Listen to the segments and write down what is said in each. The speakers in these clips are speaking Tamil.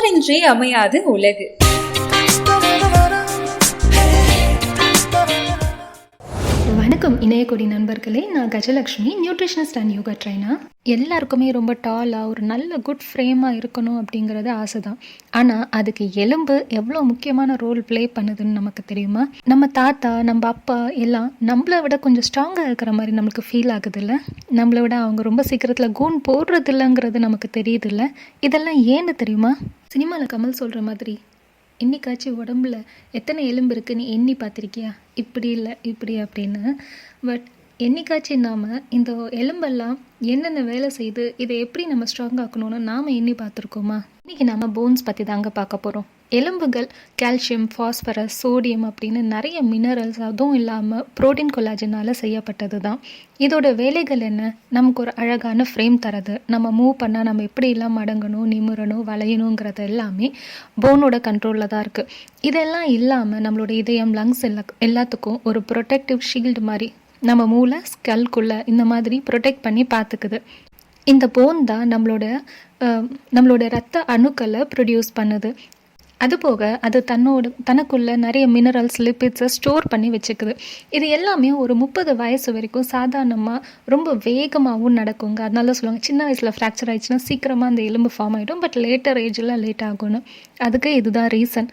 மோரின்றி அமையாது உலகு. வணக்கம் இணையக்கூடிய நண்பர்களே, நான் Gajalakshmi, nutritionist and yoga trainer. எல்லாருக்குமே ரொம்ப டாலாக ஒரு நல்ல குட் ஃப்ரேமாக இருக்கணும் அப்படிங்கிறது ஆசை தான். ஆனால் அதுக்கு எலும்பு எவ்வளோ முக்கியமான ரோல் ப்ளே பண்ணுதுன்னு நமக்கு தெரியுமா? நம்ம தாத்தா, நம்ம அப்பா எல்லாம் நம்மளை விட கொஞ்சம் ஸ்ட்ராங்காக இருக்கிற மாதிரி நம்மளுக்கு ஃபீல் ஆகுது இல்லை? நம்மளை விட அவங்க ரொம்ப சீக்கிரத்தில் கூன் போடுறது இல்லைங்கிறது நமக்கு தெரியுது இல்லை? இதெல்லாம் ஏன்னு தெரியுமா? சினிமாவில் கமல் சொல்கிற மாதிரி, என்னைக்காச்சும் உடம்புல எத்தனை எலும்பு இருக்குன்னு எண்ணி பார்த்துருக்கியா? இப்படி இல்லை இப்படி அப்படின்னு. பட் என்னைக்காச்சும் நாம் இந்த எலும்பெல்லாம் என்னென்ன வேலை செய்து இதை எப்படி நம்ம ஸ்ட்ராங் ஆக்கணும்னு நாம் எண்ணி பார்த்துருக்கோமா? இன்றைக்கி நம்ம போன்ஸ் பற்றி தாங்க பார்க்க போகிறோம். எலும்புகள் கால்சியம், ஃபாஸ்பரஸ், சோடியம் அப்படின்னு நிறைய மினரல்ஸ், அதுவும் இல்லாமல் புரோட்டீன், கொலாஜனால் செய்யப்பட்டது தான். இதோட வேலைகள் என்ன? நமக்கு ஒரு அழகான ஃப்ரேம் தரது, நம்ம மூவ் பண்ணால் நம்ம எப்படிலாம் மடங்கணும், நிமிரணும், வளையணுங்கிறது எல்லாமே போனோட கண்ட்ரோலில் தான் இருக்குது. இதெல்லாம் இல்லாமல் நம்மளோட இதயம், லங்ஸ் எல்லாத்துக்கும் ஒரு ப்ரொடெக்டிவ் ஷீல்டு மாதிரி நம்ம மூளை, ஸ்கல்குள்ளே இந்த மாதிரி ப்ரொடெக்ட் பண்ணி பார்த்துக்குது. இந்த போன் தான் நம்மளோட ரத்த அணுக்களை ப்ரொடியூஸ் பண்ணுது. அதுபோக அது தனக்குள்ள நிறைய மினரல்ஸ், லிப்பிட்ஸை ஸ்டோர் பண்ணி வச்சுக்குது. இது எல்லாமே ஒரு 30 வயசு வரைக்கும் சாதாரணமாக ரொம்ப வேகமாகவும் நடக்குங்க. அதனால தான் சொல்லுவாங்க, சின்ன வயசில் ஃப்ராக்சர் ஆயிடுச்சுன்னா சீக்கிரமாக அந்த எலும்பு ஃபார்ம் ஆகிடும், பட் லேட்டர் ஏஜில் லேட் ஆகும்னு. அதுக்கு இதுதான் ரீசன்.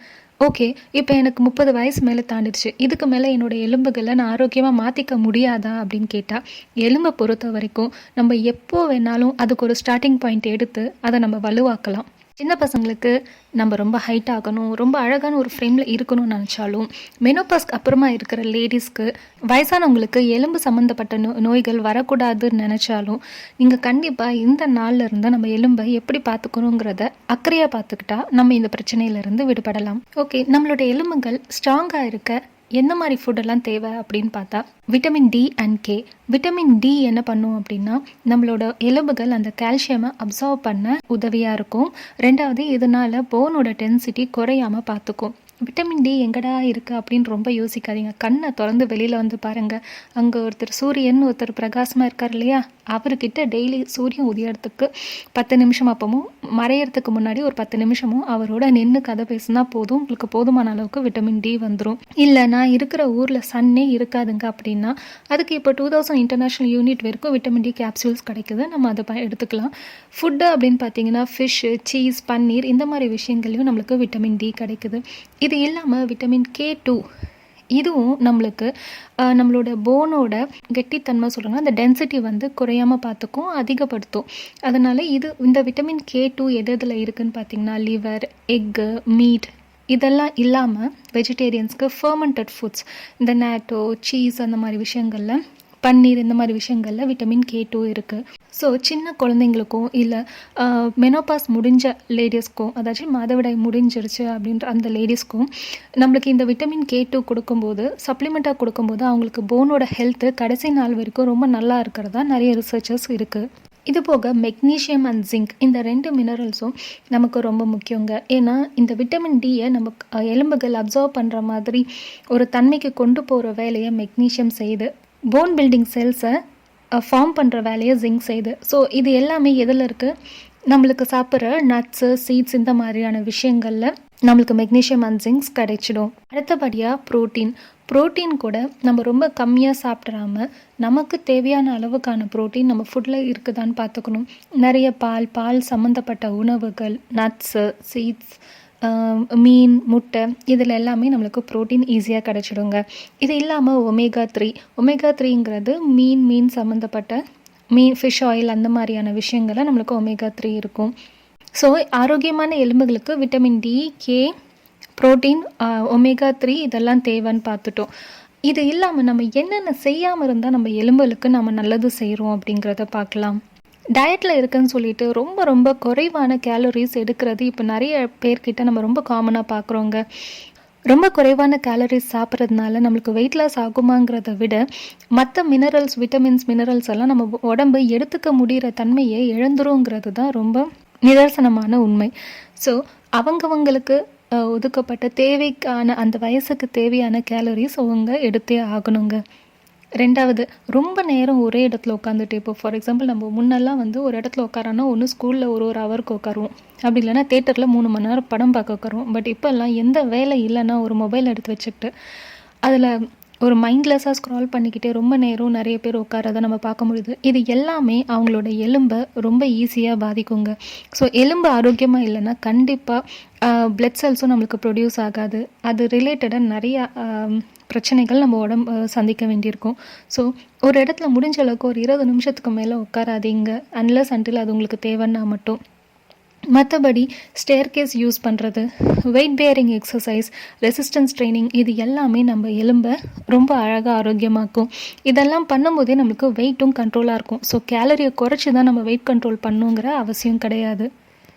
ஓகே, இப்போ எனக்கு 30 வயசு மேலே தாண்டிடுச்சு, இதுக்கு மேலே என்னோடய எலும்புகளை நான் ஆரோக்கியமாக மாற்றிக்க முடியாதா அப்படின்னு கேட்டால், எலும்பை பொறுத்த வரைக்கும் நம்ம எப்போ வேணாலும் அதுக்கு ஒரு ஸ்டார்டிங் பாயிண்ட் எடுத்து அதை நம்ம வலுவாக்கலாம். சின்ன பசங்களுக்கு நம்ம ரொம்ப ஹைட் ஆகணும், ரொம்ப அழகான ஒரு ஃப்ரேமில் இருக்கணும்னு நினச்சாலும், மெனோபாஸ்க்கு அப்புறமா இருக்கிற லேடிஸ்க்கு, வயசானவங்களுக்கு எலும்பு சம்மந்தப்பட்ட நோய்கள் வரக்கூடாதுன்னு நினச்சாலும், நீங்கள் கண்டிப்பாக இந்த நாளில் இருந்து நம்ம எலும்பை எப்படி பார்த்துக்கணுங்கிறத அக்கறையாக பார்த்துக்கிட்டா நம்ம இந்த பிரச்சனையிலேருந்து விடுபடலாம். ஓகே, நம்மளோட எலும்புகள் ஸ்ட்ராங்காக இருக்க எந்த மாதிரி ஃபுட்டெல்லாம் தேவை அப்படின்னு பார்த்தா, vitamin D and K. Vitamin D என்ன பண்ணும் அப்படின்னா, நம்மளோட எலும்புகள் அந்த கால்சியமை அப்சர்வ் பண்ண உதவியாக இருக்கும். ரெண்டாவது, இதனால் போனோட டென்சிட்டி குறையாமல் பார்த்துக்கும். விட்டமின் டி எங்கடா இருக்குது அப்படின்னு ரொம்ப யோசிக்காதீங்க. கண்ணை திறந்து வெளியில் வந்து பாருங்கள். அங்கே ஒருத்தர் பிரகாசமாக இருக்கார் இல்லையா, அவர்கிட்ட டெய்லி சூரியன் உதயத்துக்கு 10 நிமிஷம் அப்பவும் மறையறதுக்கு முன்னாடி ஒரு 10 நிமிஷமும் அவரோட நின்று கதை பேசினா போதும், உங்களுக்கு போதுமான அளவுக்கு விட்டமின் டி வந்துடும். இல்லை, நான் இருக்கிற ஊரில் சன்னே இருக்காதுங்க அப்படின்னா, அதுக்கு இப்போ 2000 இன்டர்நேஷ்னல் யூனிட் வரைக்கும் விட்டமின் டி கேப்சூல்ஸ் கிடைக்குது, நம்ம அதை எடுத்துக்கலாம். ஃபுட்டு அப்படின்னு பார்த்தீங்கன்னா, ஃபிஷ்ஷு, சீஸ், பன்னீர் இந்த மாதிரி விஷயங்கள்லையும் நம்மளுக்கு விட்டமின் டி கிடைக்குது. இது இல்லாமல் விட்டமின் K2, இதுவும் நம்மளுக்கு நம்மளோட போனோட கெட்டித்தன்மை சொல்கிறாங்க, அந்த டென்சிட்டி வந்து குறையாமல் பார்த்துக்கும், அதிகப்படுத்தும். அதனால் இந்த விட்டமின் K2 எதில் இருக்குதுன்னு பார்த்திங்கன்னா, லிவர், எக்கு, மீட் இதெல்லாம் இல்லாமல் வெஜிடேரியன்ஸ்க்கு ஃபர்மெண்டட் ஃபுட்ஸ், இந்த நேட்டோ, சீஸ் அந்த மாதிரி விஷயங்களில், பன்னீர் இந்த மாதிரி விஷயங்களில் விட்டமின் K2 இருக்குது. ஸோ சின்ன குழந்தைங்களுக்கும் இல்லை மெனோபாஸ் முடிஞ்ச லேடிஸ்க்கும், அதாச்சும் மாதவிடாய் முடிஞ்சிருச்சு அப்படின்ற அந்த லேடிஸ்க்கும் நம்மளுக்கு இந்த விட்டமின் K2 கொடுக்கும்போது, சப்ளிமெண்ட்டாக கொடுக்கும்போது அவங்களுக்கு போனோட ஹெல்த்து கடைசி நாள் வரைக்கும் ரொம்ப நல்லா இருக்கிறதா நிறைய ரிசர்ச்சர்ஸ் இருக்குது. இது போக மெக்னீஷியம் அண்ட் ஜிங்க், இந்த 2 மினரல்ஸும் நமக்கு ரொம்ப முக்கியங்க. ஏன்னா இந்த விட்டமின் டியை நம்ம எலும்புகள் அப்சர்வ் பண்ணுற மாதிரி ஒரு தன்மைக்கு கொண்டு போகிற வேலையை மெக்னீஷியம் செய்து, போன் பில்டிங் செல்ஸை ஃபார்ம் பண்ணுற வேலையை ஜிங்க் செய்யுது. ஸோ இது எல்லாமே எதில் இருக்குது? நம்மளுக்கு சாப்பிட்ற நட்ஸு, சீட்ஸ் இந்த மாதிரியான விஷயங்களில் நம்மளுக்கு மெக்னீஷியம் அண்ட் ஜிங்க்ஸ் கிடைச்சிடும். அடுத்தபடியாக ப்ரோட்டீன் கூட நம்ம ரொம்ப கம்மியாக சாப்பிட்றாம நமக்கு தேவையான அளவுக்கான ப்ரோட்டீன் நம்ம ஃபுட்டில் இருக்குதான்னு பார்த்துக்கணும். நிறைய பால் சம்மந்தப்பட்ட உணவுகள், நட்ஸு, சீட்ஸ், மீன், முட்டை இதில் எல்லாமே நம்மளுக்கு ப்ரோட்டீன் ஈஸியாக கிடச்சிடுங்க. இது இல்லாமல் ஒமேகா 3ங்கிறது மீன் சம்மந்தப்பட்ட ஃபிஷ் ஆயில் அந்த மாதிரியான விஷயங்களை நம்மளுக்கு ஒமேகா 3 இருக்கும். ஸோ ஆரோக்கியமான எலும்புகளுக்கு vitamin D, K, protein, omega 3 இதெல்லாம் தேவைன்னு பார்த்துட்டோம். இது இல்லாமல் நம்ம என்னென்ன செய்யாமல் இருந்தால் நம்ம எலும்புகளுக்கு நம்ம நல்லது செய்கிறோம் அப்படிங்கிறத பார்க்கலாம். டயட்டில் இருக்குன்னு சொல்லிட்டு ரொம்ப ரொம்ப குறைவான கேலரிஸ் எடுக்கிறது இப்போ நிறைய பேர்கிட்ட நம்ம ரொம்ப காமனாக பார்க்குறோங்க. ரொம்ப குறைவான கேலரிஸ் சாப்பிட்றதுனால நம்மளுக்கு வெயிட் லாஸ் ஆகுமாங்கிறத விட மற்ற மினரல்ஸ் எல்லாம் நம்ம உடம்பு எடுத்துக்க முடிகிற தன்மையை இழந்துருங்கிறது தான் ரொம்ப நிதர்சனமான உண்மை. ஸோ அவங்கவங்களுக்கு ஒதுக்கப்பட்ட தேவைக்கான அந்த வயசுக்கு தேவையான கேலரிஸ் அவங்க எடுத்தே ஆகணுங்க. 2வது ரொம்ப நேரம் ஒரே இடத்துல உட்காந்துட்டு இப்போ ஃபார் எக்ஸாம்பிள் நம்ம முன்னெல்லாம் வந்து ஒரு இடத்துல உட்காரோன்னா ஒன்று ஸ்கூலில் ஒரு ஹவருக்கு உட்காருவோம், அப்படி இல்லைன்னா தேட்டரில் 3 மணி நேரம் படம் பார்க்க உட்காருவோம். பட் இப்போல்லாம் எந்த வேலை இல்லைன்னா ஒரு மொபைல் எடுத்து வச்சுக்கிட்டு அதில் ஒரு மைண்ட்லெஸ்ஸாக ஸ்க்ரால் பண்ணிக்கிட்டே ரொம்ப நேரம் நிறைய பேர் உட்காரதை நம்ம பார்க்க முடியுது. இது எல்லாமே அவங்களோட எலும்பை ரொம்ப ஈஸியாக பாதிக்குங்க. ஸோ எலும்பு ஆரோக்கியமாக இல்லைன்னா கண்டிப்பாக பிளட் செல்ஸும் நம்மளுக்கு ப்ரொடியூஸ் ஆகாது. அது ரிலேட்டடாக நிறையா பிரச்சனைகள் நம்ம உடம்பு சந்திக்க வேண்டியிருக்கும். ஸோ ஒரு இடத்துல முடிஞ்ச அளவுக்கு ஒரு 20 நிமிஷத்துக்கு மேலே உட்காராதீங்க, அன்லெஸ் அன்டில் அது உங்களுக்கு தேவைன்னா மட்டும். மற்றபடி ஸ்டேர்கேஸ் யூஸ் பண்ணுறது, weight bearing exercise, resistance training, இது எல்லாமே நம்ம எலும்பை ரொம்ப அழகாக ஆரோக்கியமாக்கும். இதெல்லாம் பண்ணும்போதே நம்மளுக்கு வெயிட்டும் கண்ட்ரோலாக இருக்கும். ஸோ கேலரியை குறைச்சி தான் நம்ம வெயிட் கண்ட்ரோல் பண்ணுங்கிற அவசியம் கிடையாது.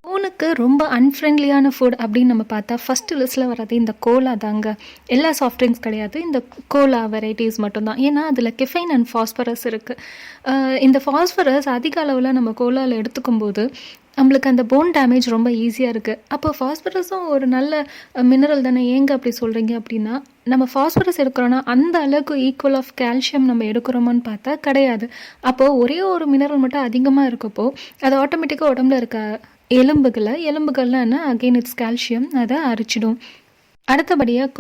ஃபோனுக்கு ரொம்ப அன்ஃப்ரெண்ட்லியான ஃபுட் அப்படின்னு நம்ம பார்த்தா ஃபஸ்ட்டு லிஸ்ட்டில் வர்றது இந்த கோலா தாங்க. எல்லா சாஃப்ட் ட்ரிங்க்ஸ் கிடையாது, இந்த கோலா வெரைட்டிஸ் மட்டும்தான். ஏன்னா அதில் கெஃபைன் அண்ட் ஃபாஸ்பரஸ் இருக்குது. இந்த ஃபாஸ்பரஸ் அதிக அளவில் நம்ம கோலாவில் எடுத்துக்கும் போது நம்மளுக்கு அந்த போன் டேமேஜ் ரொம்ப ஈஸியாக இருக்குது. அப்போ ஃபாஸ்பரஸும் ஒரு நல்ல மினரல் தானே, ஏங்க அப்படி சொல்கிறீங்க அப்படின்னா, நம்ம ஃபாஸ்பரஸ் எடுக்கிறோன்னா அந்த அளவுக்கு ஈக்குவல் ஆஃப் கால்சியம் நம்ம எடுக்கிறோமான்னு பார்த்தா கிடையாது. அப்போது ஒரே ஒரு மினரல் மட்டும் அதிகமாக இருக்கப்போ அது ஆட்டோமேட்டிக்காக உடம்புல இருக்க எலும்புகள்லாம் என்ன, அகெயின் இட்ஸ் கால்சியம், அதை அரிச்சிடும். அடுத்தபடியாக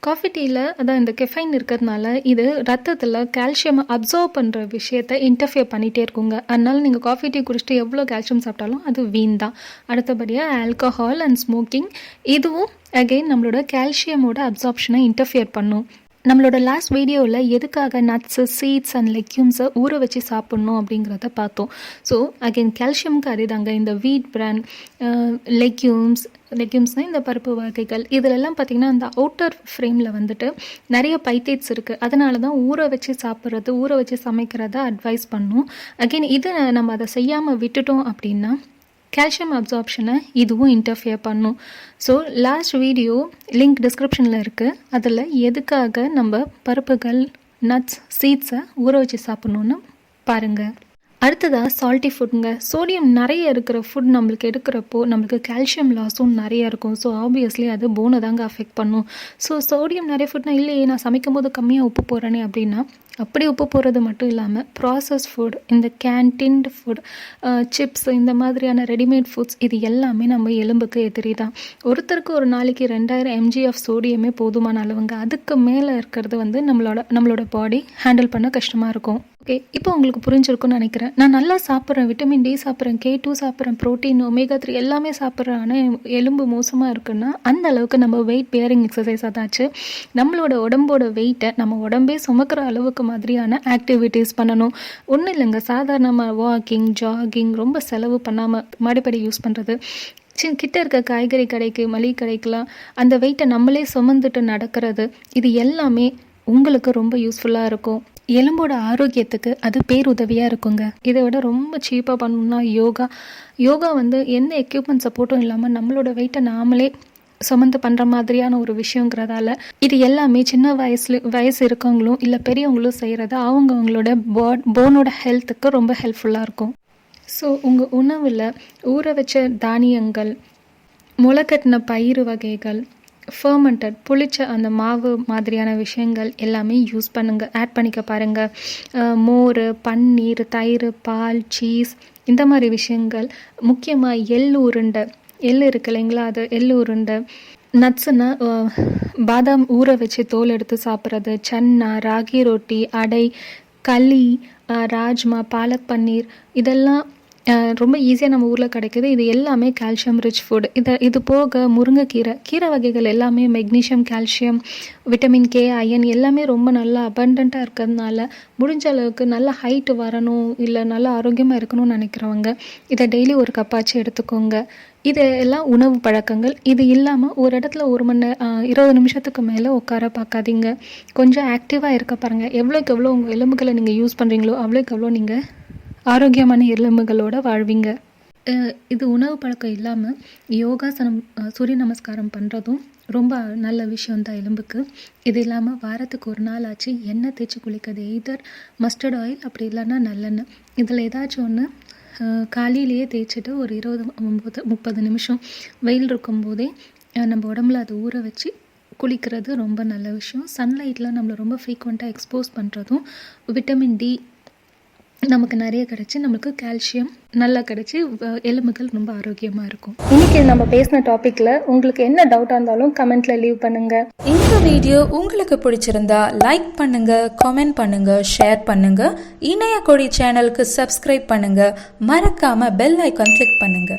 காஃபி டீயில் அதான் இந்த கெஃபைன் இருக்கிறதுனால இது ரத்தத்தில் கால்சியம் அப்சர்வ் பண்ணுற விஷயத்தை இன்டர்ஃபியர் பண்ணிகிட்டே இருக்குங்க. அதனால நீங்கள் காஃபி டீ குடிச்சிட்டு எவ்வளோ கால்சியம் சாப்பிட்டாலும் அது வீண் தான். அடுத்தபடியாக ஆல்கஹால் அண்ட் ஸ்மோக்கிங், இதுவும் அகெயின் நம்மளோட கால்சியமோட அப்சார்ப்ஷனை இன்டர்ஃபியர் பண்ணும். நம்மளோட லாஸ்ட் வீடியோவில் எதுக்காக நட்ஸு, சீட்ஸ் அண்ட் லெக்யூம்ஸை ஊற வச்சு சாப்பிட்ணும் அப்படிங்கிறத பார்த்தோம். ஸோ அகெயின் கால்சியமுக்கு அதே தாங்க. இந்த வீட் பிராண்ட், லெக்யூம்ஸ்னால் இந்த பருப்பு வகைகள், இதிலெல்லாம் பார்த்திங்கன்னா அந்த அவுட்டர் ஃப்ரேமில் வந்துட்டு நிறைய பைத்தேட்ஸ் இருக்குது. அதனால தான் ஊற வச்சு சாப்பிட்றது, ஊற வச்சு சமைக்கிறத அட்வைஸ் பண்ணும். அகெயின் இது நம்ம அதை செய்யாமல் விட்டுட்டோம் அப்படின்னா கால்சியம் அப்சார்ப்ஷனை இதுவும் இன்டர்ஃபியர் பண்ணும். ஸோ லாஸ்ட் வீடியோ லிங்க் டிஸ்கிரிப்ஷனில் இருக்குது. அதில் எதுக்காக நம்ம பருப்புகள், நட்ஸ், சீட்ஸை ஊற வச்சு சாப்பிட்ணுன்னு பாருங்கள். அடுத்ததாக சால்ட்டி ஃபுட்டுங்க. சோடியம் நிறைய இருக்கிற ஃபுட் நம்மளுக்கு எடுக்கிறப்போ நம்மளுக்கு கால்சியம் லாஸும் நிறைய இருக்கும். ஸோ ஆப்வியஸ்லி அது போனை தாங்க அஃபெக்ட் பண்ணும். ஸோ சோடியம் நிறைய ஃபுட்னா இல்லையே நான் சமைக்கும் போது கம்மியாக உப்பு போடுறேனே அப்படின்னா, அப்படி உப்பு போடுறது மட்டும் இல்லாமல் ப்ராசஸ் ஃபுட், இந்த கேன்டீன்டு ஃபுட், சிப்ஸ், இந்த மாதிரியான ரெடிமேட் ஃபுட்ஸ், இது எல்லாமே நம்ம எலும்புக்கு எதிரி தான். ஒருத்தருக்கு ஒரு நாளைக்கு 2000 mg ஆஃப் சோடியமே போதுமான அளவுங்க. அதுக்கு மேலே இருக்கிறது வந்து நம்மளோட பாடி ஹேண்டில் பண்ண கஷ்டமாக இருக்கும். ஓகே, இப்போ உங்களுக்கு புரிஞ்சிருக்கும்னு நினைக்கிறேன். நான் நல்லா சாப்பிட்றேன், விட்டமின் டி சாப்பிட்றேன், K2 சாப்பிட்றேன், ப்ரோட்டீன், ஒமேகா 3 எல்லாமே சாப்பிட்றேன், ஆனால் எலும்பு மோசமாக இருக்குன்னா அந்த அளவுக்கு நம்ம வெயிட் பேரிங் எக்ஸசைஸ் அதாச்சு நம்மளோட உடம்போட வெயிட்டை நம்ம உடம்பே சுமக்கிற அளவுக்கு மாதிரியான ஆக்டிவிட்டீஸ் பண்ணணும். ஒன்றும் இல்லைங்க, சாதாரணமாக வாக்கிங், ஜாகிங், ரொம்ப செலவு பண்ணாமல் மாடிப்படி யூஸ் பண்ணுறது, கிட்ட இருக்க காய்கறி கடைக்கு, மளிகை கடைக்கெலாம் அந்த வெயிட்டை நம்மளே சுமந்துட்டு நடக்கிறது, இது எல்லாமே உங்களுக்கு ரொம்ப யூஸ்ஃபுல்லாக இருக்கும். எலும்போட ஆரோக்கியத்துக்கு அது பேருதவியாக இருக்குங்க. இதை விட ரொம்ப சீப்பாக பண்ணணும்னா யோகா வந்து எந்த எக்யூப்மெண்ட் சப்போர்ட்டும் இல்லாமல் நம்மளோட வெயிட்டை நாமளே சுமந்து பண்ணுற மாதிரியான ஒரு விஷயங்கிறதால இது எல்லாமே சின்ன வயசு இருக்கவங்களும் இல்லை பெரியவங்களும் செய்கிறது அவங்களோட போனோட ஹெல்த்துக்கு ரொம்ப ஹெல்ப்ஃபுல்லாக இருக்கும். ஸோ உங்கள் உணவில் ஊற வச்ச தானியங்கள், முளைக்கட்டின பயிறு வகைகள், ஃபர்மெண்டட் புளிச்ச அந்த மாவு மாதிரியான விஷயங்கள் எல்லாமே யூஸ் பண்ணுங்கள், ஆட் பண்ணிக்க பாருங்கள். மோர், பன்னீர், தயிர், பால், சீஸ், இந்த மாதிரி விஷயங்கள். முக்கியமாக எள் இருக்கு இல்லைங்களா, அது எள் உருண்டை. நட்ஸுன்னா பாதாம் ஊற வச்சு தோல் எடுத்து சாப்பிட்றது, சன்னா, ராகி ரொட்டி, அடை, களி, ராஜ்மா, பாலக் பன்னீர், இதெல்லாம் ரொம்ப ஈஸியாக நம்ம ஊரில் கிடைக்கிது. இது எல்லாமே கால்சியம் ரிச் ஃபுட். இது போக கீரை வகைகள் எல்லாமே magnesium, calcium, vitamin K, iron எல்லாமே ரொம்ப நல்லா அபண்டண்ட்டாக இருக்கிறதுனால முடிஞ்ச அளவுக்கு நல்ல ஹைட்டு வரணும் இல்லை நல்ல ஆரோக்கியமாக இருக்கணும்னு நினைக்கிறவங்க இதை டெய்லி ஒரு கப்பாச்சு எடுத்துக்கோங்க. இது எல்லாம் உணவு பழக்கங்கள். இது இல்லாமல் ஒரு இடத்துல 20 நிமிஷத்துக்கு மேலே உட்கார பார்க்காதீங்க. கொஞ்சம் ஆக்டிவாக இருக்க பாருங்கள். எவ்வளோக்கு எவ்வளோ உங்கள் எலும்புகளை நீங்கள் யூஸ் பண்ணுறீங்களோ அவ்வளோக்கு எவ்வளோ நீங்கள் ஆரோக்கியமான எலும்புகளோடு வாழ்வீங்க. இது உணவு பழக்கம் இல்லாமல் யோகாசனம், சூரிய நமஸ்காரம் பண்ணுறதும் ரொம்ப நல்ல விஷயந்தான் எலும்புக்கு. இது இல்லாமல் வாரத்துக்கு ஒரு நாள் ஆச்சு எண்ணெய் தேய்ச்சி குளிக்கிறது, எய்தர் மஸ்டர்ட் ஆயில் அப்படி இல்லைன்னா நல்லெண்ணெய், இதில் ஏதாச்சும் ஒன்று காலையிலேயே தேய்ச்சிட்டு ஒரு 20-30 நிமிஷம் வெயில் இருக்கும்போதே நம்ம உடம்புல அதை ஊற வச்சு குளிக்கிறது ரொம்ப நல்ல விஷயம். சன்லைட்டில் நம்மளை ரொம்ப ஃப்ரீக்வெண்ட்டாக எக்ஸ்போஸ் பண்ணுறதும் விட்டமின் டி நமக்கு நிறைய கிடச்சி நம்மளுக்கு கால்சியம் நல்லா கிடச்சி எலும்புகள் ரொம்ப ஆரோக்கியமாக இருக்கும். இன்றைக்கி நம்ம பேசின டாப்பிக்கில் உங்களுக்கு என்ன டவுட்டாக இருந்தாலும் கமெண்ட்டில் லீவ் பண்ணுங்கள். இந்த வீடியோ உங்களுக்கு பிடிச்சிருந்தா லைக் பண்ணுங்க, கமெண்ட் பண்ணுங்க, ஷேர் பண்ணுங்க. இணைய கொடி சேனலுக்கு சப்ஸ்கிரைப் பண்ணுங்க. மறக்காம பெல் ஐக்கான் கிளிக் பண்ணுங்க.